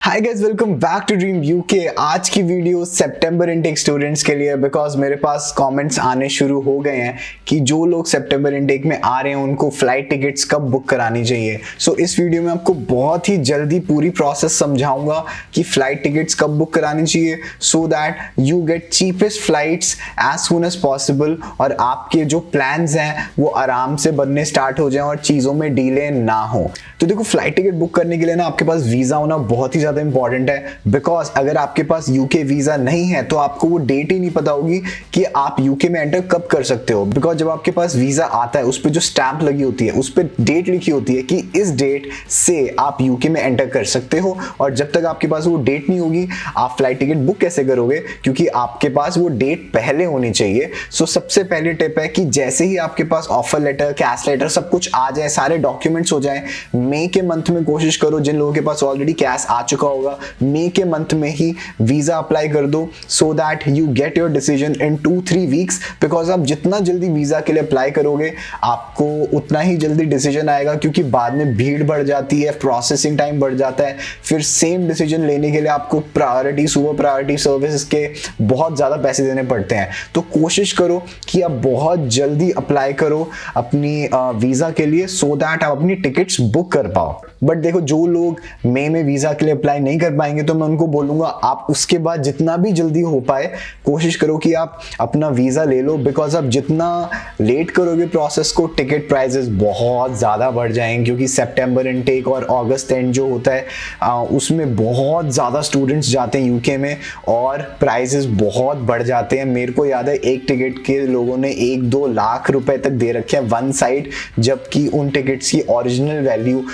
Hi guys, welcome back to dream UK. आज की video सितंबर intake students के लिए, बिकॉज मेरे पास कमेंट्स आने शुरू हो गए हैं कि जो लोग सितंबर इनटेक में आ रहे हैं उनको फ्लाइट टिकट्स कब बुक करानी चाहिए। सो इस वीडियो में आपको बहुत ही जल्दी पूरी प्रोसेस समझाऊंगा कि फ्लाइट टिकट्स कब बुक करानी चाहिए, so that you get cheapest flights as soon as possible और आपके जो प्लान्स हैं वो आराम से बनने स्टार्ट हो जाएं और चीज़ों में डिले ना हो। तो देखो, फ्लाइट टिकट बुक करने के लिए ना आपके पास वीज़ा होना बहुत ही ज़्यादा इंपॉर्टेंट है, बिकॉज अगर आपके पास यूके वीज़ा नहीं है तो आपको वो डेट ही नहीं पता होगी कि आप यूके में एंटर कब कर सकते हो। बिकॉज जब आपके पास वीज़ा आता है उस पर जो स्टैंप लगी होती है उस पर डेट लिखी होती है कि इस डेट से आप यूके में एंटर कर सकते हो, और जब तक आपके पास वो डेट नहीं होगी आप फ्लाइट टिकट बुक कैसे करोगे, क्योंकि आपके पास वो डेट पहले होनी चाहिए। सो सबसे पहली टिप है कि जैसे ही आपके पास ऑफर लेटर, कैश लेटर सब कुछ आ जाए, सारे डॉक्यूमेंट्स हो जाए, मई के मंथ में कोशिश करो, जिन लोगों के पास ऑलरेडी कैश आ चुका होगा मई के मंथ में ही वीजा अप्लाई कर दो, सो that you get your decision in 2-3 weeks. Because आप जितना जल्दी वीजा के लिए अप्लाई करोगे आपको उतना ही जल्दी डिसीजन आएगा, क्योंकि बाद में भीड़ बढ़ जाती है, प्रोसेसिंग टाइम बढ़ जाता है, फिर सेम डिसीजन लेने के लिए आपको प्रायोरिटी, सुपर प्रायोरिटी सर्विस के बहुत ज़्यादा पैसे देने पड़ते हैं। तो कोशिश करो कि आप बहुत जल्दी अप्लाई करो अपनी वीज़ा के लिए, सो दैट आप अपनी टिकट्स बुक कर पाओ। बट देखो, जो लोग मई में वीज़ा के लिए अप्लाई नहीं कर पाएंगे तो मैं उनको बोलूँगा आप उसके बाद जितना भी जल्दी हो पाए कोशिश करो कि आप अपना वीज़ा ले लो। बिकॉज आप जितना लेट करोगे प्रोसेस को, टिकट प्राइजेस बहुत ज़्यादा बढ़ जाएंगे, क्योंकि सितंबर इनटेक और अगस्त एंड जो होता है उसमें बहुत ज़्यादा स्टूडेंट्स जाते हैं यूके में और प्राइजेस बहुत बढ़ जाते हैं। मेरे को याद है एक टिकट के लोगों ने 1-2 लाख रुपए तक दे रखे हैं वन साइड, जबकि उन टिकट्स की ओरिजिनल वैल्यू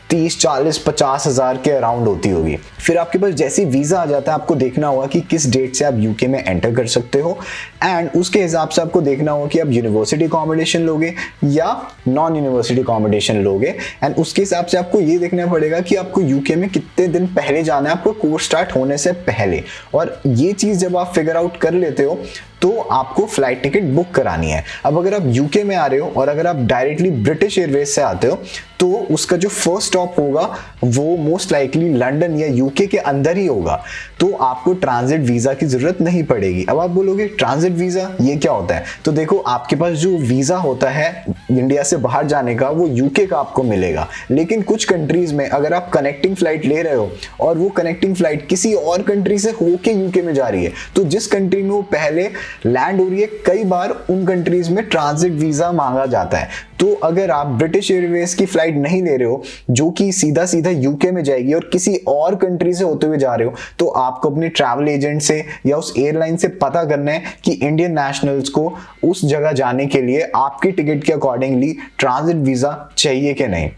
30-40-50 हज़ार के अराउंड होती होगी। फिर आपके पास जैसे वीज़ा आ जाता है आपको देखना होगा कि किस डेट से आप यूके में एंटर कर सकते हो, एंड उसके हिसाब से आपको देखना होगा कि आप यूनिवर्सिटी अकोमोडेशन लोगे या नॉन यूनिवर्सिटी अकोमोडेशन लोगे, एंड उसके हिसाब से आपको ये देखना पड़ेगा कि आपको यूके में कितने दिन पहले जाना है, आपको कोर्स स्टार्ट होने से पहले। और ये चीज़ जब आप फिगर आउट कर लेते हो तो आपको फ्लाइट टिकट बुक करानी है। अब अगर आप यूके में आ रहे हो और अगर आप डायरेक्टली ब्रिटिश एयरवेज से आते हो तो उसका जो फर्स्ट स्टॉप होगा वो मोस्ट लाइकली लंदन या यूके के अंदर ही होगा, तो आपको ट्रांजिट वीज़ा की ज़रूरत नहीं पड़ेगी। अब आप बोलोगे ट्रांजिट वीज़ा ये क्या होता है, तो देखो आपके पास जो वीज़ा होता है इंडिया से बाहर जाने का वो यूके का आपको मिलेगा, लेकिन कुछ कंट्रीज़ में अगर आप कनेक्टिंग फ्लाइट ले रहे हो और वो कनेक्टिंग फ्लाइट किसी और कंट्री से होके यूके में जा रही है, तो जिस कंट्री में वो पहले लैंड हो रही है कई बार उन कंट्रीज में ट्रांजिट वीजा मांगा जाता है। तो अगर आप ब्रिटिश एयरवेज की फ्लाइट नहीं ले रहे हो जो कि सीधा सीधा यूके में जाएगी और किसी और कंट्री से होते हुए जा रहे हो, तो आपको अपने ट्रैवल एजेंट से या उस एयरलाइन से पता करना है कि इंडियन नेशनल्स को उस जगह जाने के लिए आपकी टिकट के अकॉर्डिंगली ट्रांजिट वीजा चाहिए कि नहीं।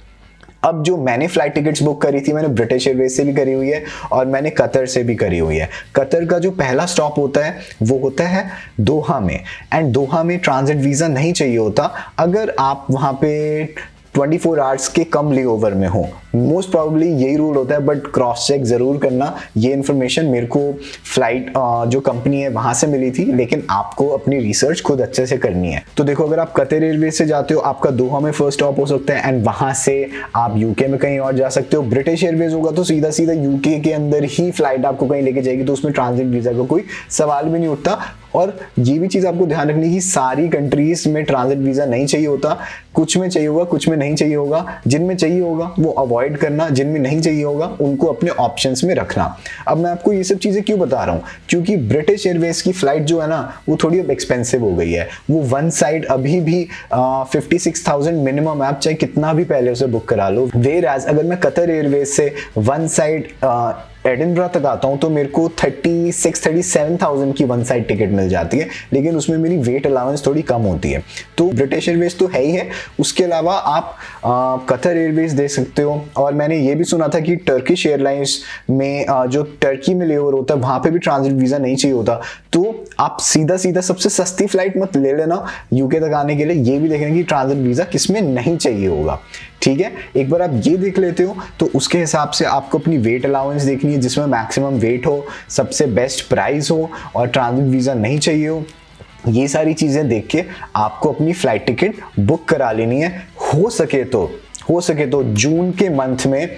अब जो मैंने फ्लाइट टिकट्स बुक करी थी मैंने ब्रिटिश एयरवेज से भी करी हुई है और मैंने कतर से भी करी हुई है। कतर का जो पहला स्टॉप होता है वो होता है दोहा में, एंड दोहा में ट्रांजिट वीज़ा नहीं चाहिए होता अगर आप वहाँ पे 24 आवर्स के कम लेओवर में हो। मोस्ट प्रॉब्ली यही रूल होता है, बट क्रॉस चेक जरूर करना। ये इन्फॉर्मेशन मेरे को फ्लाइट जो कंपनी है वहां से मिली थी, लेकिन आपको अपनी रिसर्च खुद अच्छे से करनी है। तो देखो, अगर आप कतर एयरवेज से जाते हो आपका दोहा में फर्स्ट स्टॉप हो सकता है एंड वहां से आप यूके में कहीं और जा सकते हो। ब्रिटिश एयरवेज होगा तो सीधा सीधा यूके के अंदर ही फ्लाइट आपको कहीं लेके जाएगी, तो उसमें ट्रांजिट वीजा का कोई सवाल भी नहीं उठता। और ये भी चीज आपको ध्यान रखनी कि सारी कंट्रीज में ट्रांजिट वीजा नहीं चाहिए होता, कुछ में चाहिए होगा, कुछ में नहीं चाहिए होगा। जिनमें चाहिए होगा वो अवॉइड करना, जिनमें नहीं चाहिए होगा उनको अपने ऑप्शंस में रखना। अब मैं आपको ये सब चीजें क्यों बता रहा हूँ, क्योंकि ब्रिटिश एयरवेज की फ्लाइट जो है ना वो थोड़ी अब एक्सपेंसिव हो गई है। वो वन साइड अभी भी 56,000 मिनिमम, आप चाहे कितना भी पहले उसे बुक करा लो। वेयर एज अगर मैं कतर एयरवेज से वन साइड एडिनबरा तक आता हूँ तो मेरे को 36-37,000 की वन साइड टिकट मिल जाती है, लेकिन उसमें मेरी वेट अलाउंस थोड़ी कम होती है। तो ब्रिटिश एयरवेज तो है ही है, उसके अलावा आप कतर एयरवेज दे सकते हो। और मैंने ये भी सुना था कि टर्किश एयरलाइंस में जो टर्की में लेओवर होता है वहाँ पे भी ट्रांजिट वीज़ा नहीं चाहिए होता। तो आप सीधा सीधा सबसे सस्ती फ्लाइट मत ले लेना यूके तक आने के लिए, ये भी देखना कि ट्रांजिट वीज़ा किसमें नहीं चाहिए होगा। ठीक है, एक बार आप ये देख लेते हो तो उसके हिसाब से आपको अपनी वेट अलाउंस देखनी है जिसमें मैक्सिमम वेट हो, सबसे बेस्ट प्राइस हो और ट्रांजिट वीज़ा नहीं चाहिए हो। ये सारी चीज़ें देख के आपको अपनी फ्लाइट टिकट बुक करा लेनी है। हो सके तो जून के मंथ में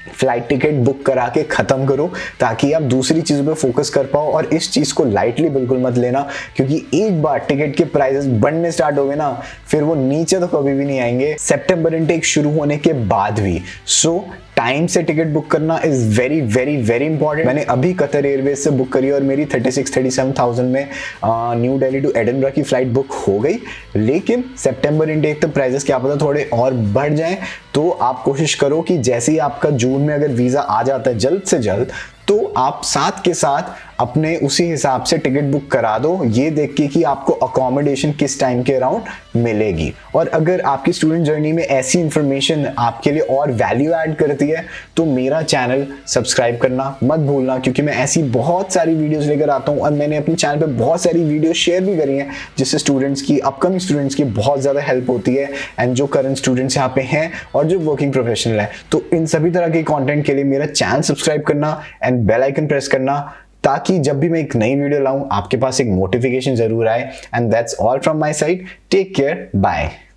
फ्लाइट टिकट बुक करा के खत्म करो, ताकि आप दूसरी चीजों पे फोकस कर पाओ। और इस चीज को लाइटली बिल्कुल मत लेना, क्योंकि एक बार टिकट के प्राइसेस बढ़ने स्टार्ट हो गए ना, फिर वो नीचे तो कभी भी नहीं आएंगे, सितंबर इनटेक शुरू होने के बाद भी। सो टाइम से टिकट बुक करना is very very very important. मैंने अभी कतर एयरवेज से बुक करी और मेरी 36-37,000 में न्यू दिल्ली टू एडिनबरा की फ्लाइट बुक हो गई। लेकिन सितंबर इनटेक तक प्राइसेस क्या पता थोड़े और बढ़ जाएं। तो आप कोशिश करो कि जैसे ही आपका जून में अगर वीजा आ जाता है जल्द से जल्द, तो आप साथ के साथ अपने उसी हिसाब से टिकट बुक करा दो, ये देख के कि आपको अकोमोडेशन किस टाइम के अराउंड मिलेगी। और अगर आपकी स्टूडेंट जर्नी में ऐसी इंफॉर्मेशन आपके लिए और वैल्यू ऐड करती है, तो मेरा चैनल सब्सक्राइब करना मत भूलना, क्योंकि मैं ऐसी बहुत सारी वीडियोस लेकर आता हूँ। और मैंने अपने चैनल पे बहुत सारी वीडियो शेयर भी करी हैं, जिससे स्टूडेंट्स की, अपकमिंग स्टूडेंट्स की बहुत ज़्यादा हेल्प होती है, एंड जो करंट स्टूडेंट्स यहाँ पे हैं और जो वर्किंग प्रोफेशनल है। तो इन सभी तरह के कंटेंट के लिए मेरा चैनल सब्सक्राइब करना एंड बेल आइकन प्रेस करना, ताकि जब भी मैं एक नई वीडियो लाऊं आपके पास एक नोटिफिकेशन जरूर आए। And that's all from my side. Take care, bye.